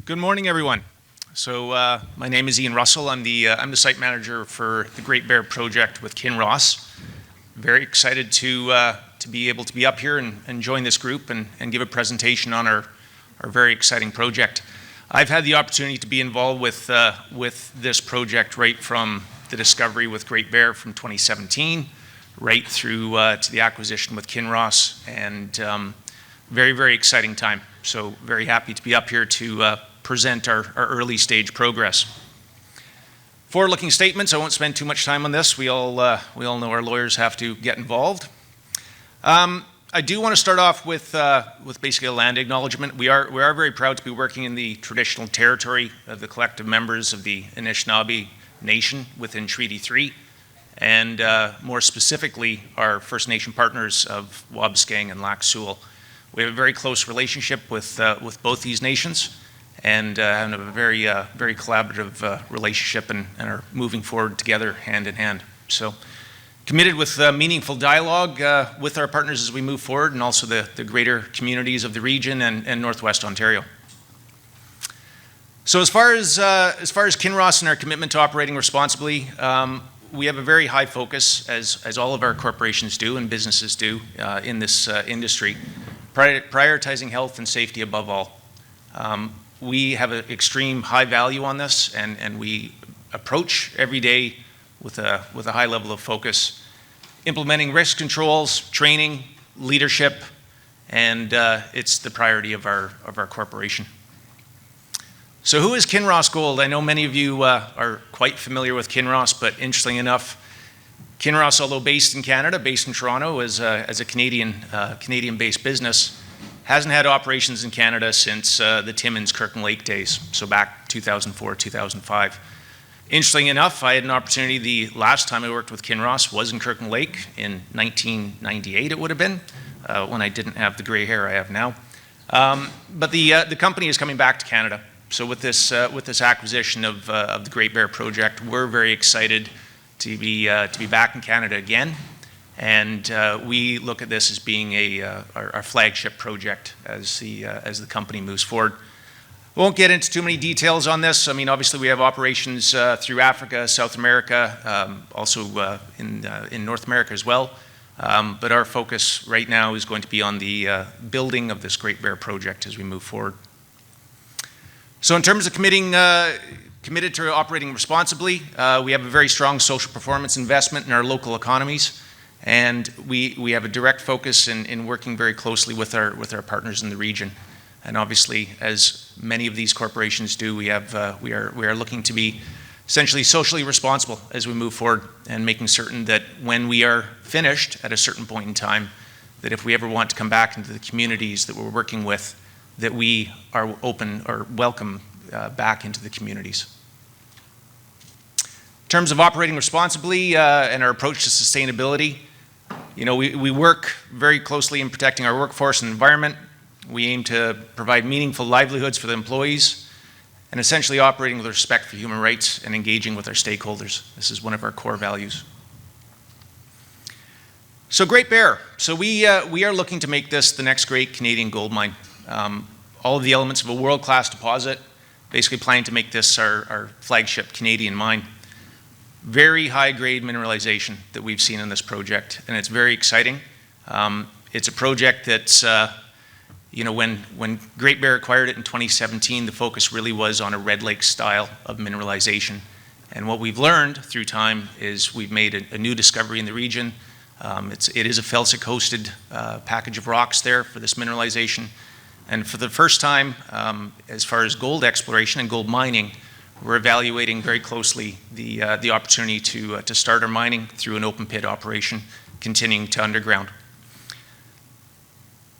Good morning, everyone. So my name is Ian Russell. I'm the site manager for the Great Bear project with Kinross. Very excited to be able to be up here and join this group and give a presentation on our very exciting project. I've had the opportunity to be involved with this project right from the discovery with Great Bear from 2017, right through to the acquisition with Kinross, and very, very exciting time. So very happy to be up here to present our early stage progress. Forward-looking statements, I won't spend too much time on this. We all know our lawyers have to get involved. I do want to start off with basically a land acknowledgement. We are very proud to be working in the traditional territory of the collective members of the Anishinaabe Nation within Treaty 3, and more specifically, our First Nation partners of Wabauskang and Lac Seul. We have a very close relationship with both these nations, and have a very collaborative relationship and are moving forward together hand in hand. So committed with meaningful dialogue with our partners as we move forward, and also the greater communities of the region and Northwest Ontario. So as far as Kinross and our commitment to operating responsibly, we have a very high focus, as all of our corporations do and businesses do in this industry, prioritizing health and safety above all. We have an extreme high value on this, and we approach every day with a high level of focus, implementing risk controls, training, leadership, and it's the priority of our corporation. So who is Kinross Gold? I know many of you are quite familiar with Kinross, but interestingly enough, Kinross, although based in Canada, based in Toronto as a Canadian-based business, hasn't had operations in Canada since the Timmins Kirkland Lake days, so back 2004, 2005. Interestingly enough, I had an opportunity, the last time I worked with Kinross was in Kirkland Lake in 1998, it would have been, when I didn't have the gray hair I have now. But the company is coming back to Canada. So with this acquisition of the Great Bear project, we're very excited to be back in Canada again. And we look at this as being our flagship project as the company moves forward. Won't get into too many details on this. I mean, obviously we have operations through Africa, South America, also in North America as well. But our focus right now is going to be on the building of this Great Bear project as we move forward. So in terms of committed to operating responsibly, we have a very strong social performance investment in our local economies. And we have a direct focus in working very closely with our partners in the region. And obviously, as many of these corporations do, we are looking to be essentially socially responsible as we move forward, and making certain that when we are finished at a certain point in time, that if we ever want to come back into the communities that we're working with, that we are open or welcome back into the communities. In terms of operating responsibly and our approach to sustainability, you know, we work very closely in protecting our workforce and environment. We aim to provide meaningful livelihoods for the employees, and essentially operating with respect for human rights and engaging with our stakeholders. This is one of our core values. So Great Bear. So we are looking to make this the next great Canadian gold mine. All of the elements of a world-class deposit, basically planning to make this our flagship Canadian mine. Very high-grade mineralization that we've seen in this project, and it's very exciting. It's a project that's, you know, when Great Bear acquired it in 2017, the focus really was on a Red Lake style of mineralization. And what we've learned through time is we've made a new discovery in the region. It is a felsic-hosted package of rocks there for this mineralization. And for the first time, as far as gold exploration and gold mining, we're evaluating very closely the opportunity to start our mining through an open pit operation, continuing to underground.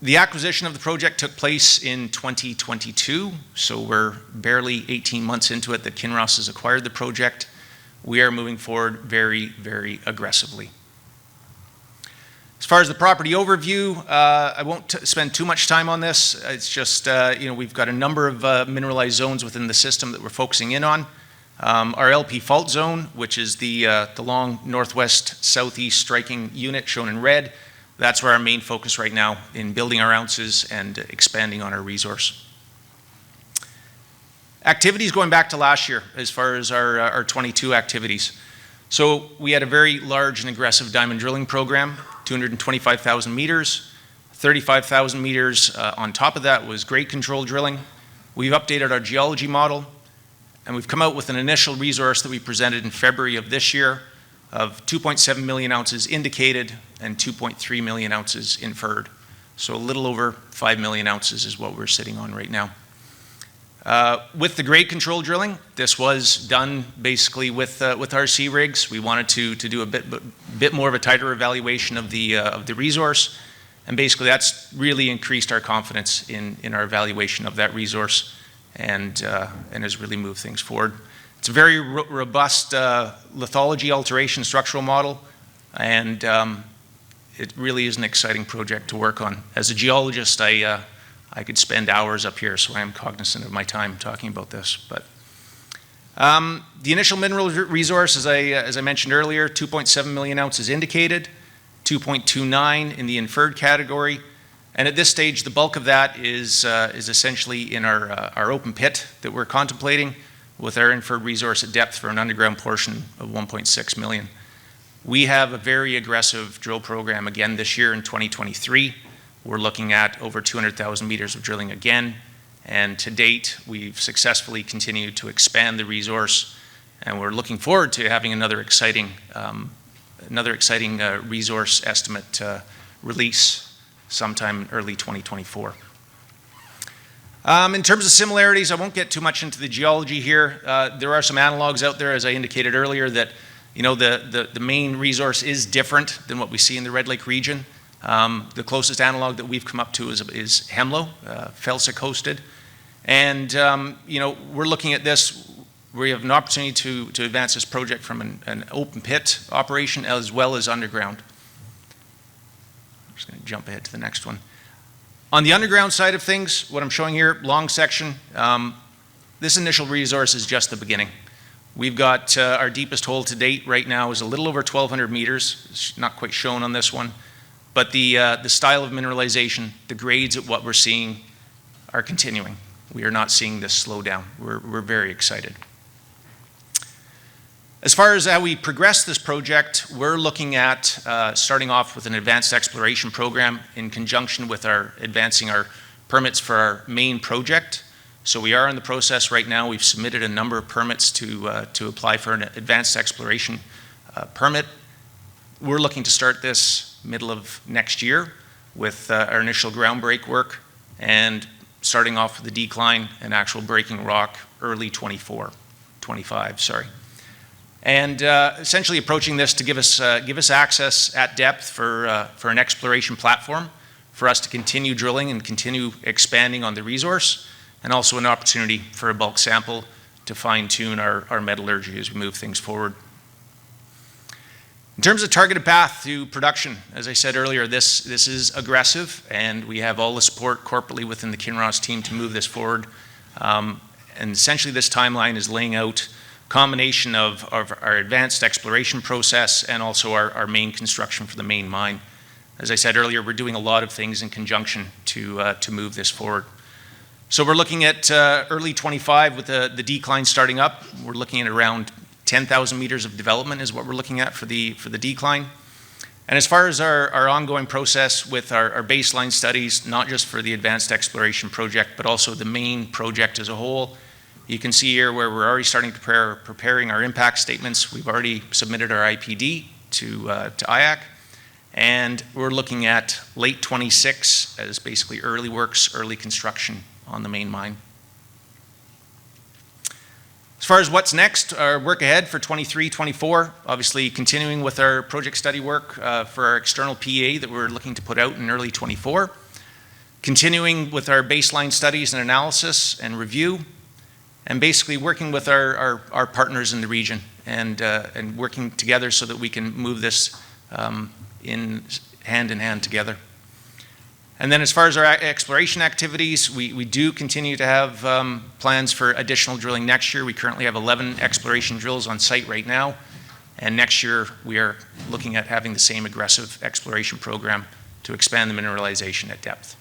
The acquisition of the project took place in 2022, so we're barely 18 months into it that Kinross has acquired the project. We are moving forward very, very aggressively. As far as the property overview, I won't spend too much time on this. It's just, you know, we've got a number of mineralized zones within the system that we're focusing in on. Our LP fault zone, which is the long northwest-southeast striking unit shown in red, that's where our main focus right now in building our ounces and expanding on our resource. Activities going back to last year as far as our 22 activities. So we had a very large and aggressive diamond drilling program, 225,000 meters. 35,000 meters on top of that was grade control drilling. We've updated our geology model, and we've come out with an initial resource that we presented in February of this year of 2.7 million ounces indicated and 2.3 million ounces inferred. So a little over 5 million ounces is what we're sitting on right now. With the grade control drilling, this was done basically with RC rigs. We wanted to do a bit more of a tighter evaluation of the resource, and basically that's really increased our confidence in our evaluation of that resource, and has really moved things forward. It's a very robust lithology alteration structural model, and it really is an exciting project to work on. As a geologist, I could spend hours up here, so I am cognizant of my time talking about this. But the initial mineral resource, as I mentioned earlier, 2.7 million ounces indicated, 2.29 in the inferred category, and at this stage, the bulk of that is essentially in our open pit that we're contemplating, with our inferred resource at depth for an underground portion of 1.6 million. We have a very aggressive drill program again this year in 2023. We're looking at over 200,000 meters of drilling again, and to date, we've successfully continued to expand the resource, and we're looking forward to having another exciting resource estimate release sometime in early 2024. In terms of similarities, I won't get too much into the geology here. There are some analogs out there, as I indicated earlier, that the main resource is different than what we see in the Red Lake region. The closest analog that we've come up to is Hemlo, felsic hosted. And we're looking at this. We have an opportunity to advance this project from an open pit operation as well as underground. I'm just going to jump ahead to the next one. On the underground side of things, what I'm showing here, long section, this initial resource is just the beginning. We've got our deepest hole to date right now is a little over 1,200 meters. It's not quite shown on this one. But the style of mineralization, the grades at what we're seeing are continuing. We are not seeing this slow down. We're very excited. As far as how we progress this project, we're looking at starting off with an advanced exploration program in conjunction with advancing our permits for our main project. So we are in the process right now. We've submitted a number of permits to apply for an advanced exploration permit. We're looking to start this middle of next year with our initial ground break work and starting off with the decline and actual breaking rock early 25, sorry. And essentially approaching this to give us access at depth for an exploration platform for us to continue drilling and continue expanding on the resource, and also an opportunity for a bulk sample to fine-tune our metallurgy as we move things forward. In terms of targeted path to production, as I said earlier, this is aggressive, and we have all the support corporately within the Kinross team to move this forward. And essentially this timeline is laying out a combination of our advanced exploration process and also our main construction for the main mine. As I said earlier, we're doing a lot of things in conjunction to move this forward. So we're looking at early 25 with the decline starting up. We're looking at around 10,000 meters of development is what we're looking at for the decline. And as far as our ongoing process with our baseline studies, not just for the advanced exploration project, but also the main project as a whole, you can see here where we're already starting to preparing our impact statements. We've already submitted our IPD to IAC, and we're looking at late 26 as basically early works, early construction on the main mine. As far as what's next, our work ahead for 23-24, obviously continuing with our project study work for our external PEA that we're looking to put out in early 24, continuing with our baseline studies and analysis and review, and basically working with our partners in the region and working together so that we can move this in hand together. And then as far as our exploration activities, we do continue to have plans for additional drilling next year. We currently have 11 exploration drills on site right now. And next year, we are looking at having the same aggressive exploration program to expand the mineralization at depth.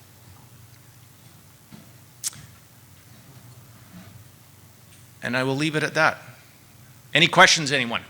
And I will leave it at that. Any questions, anyone?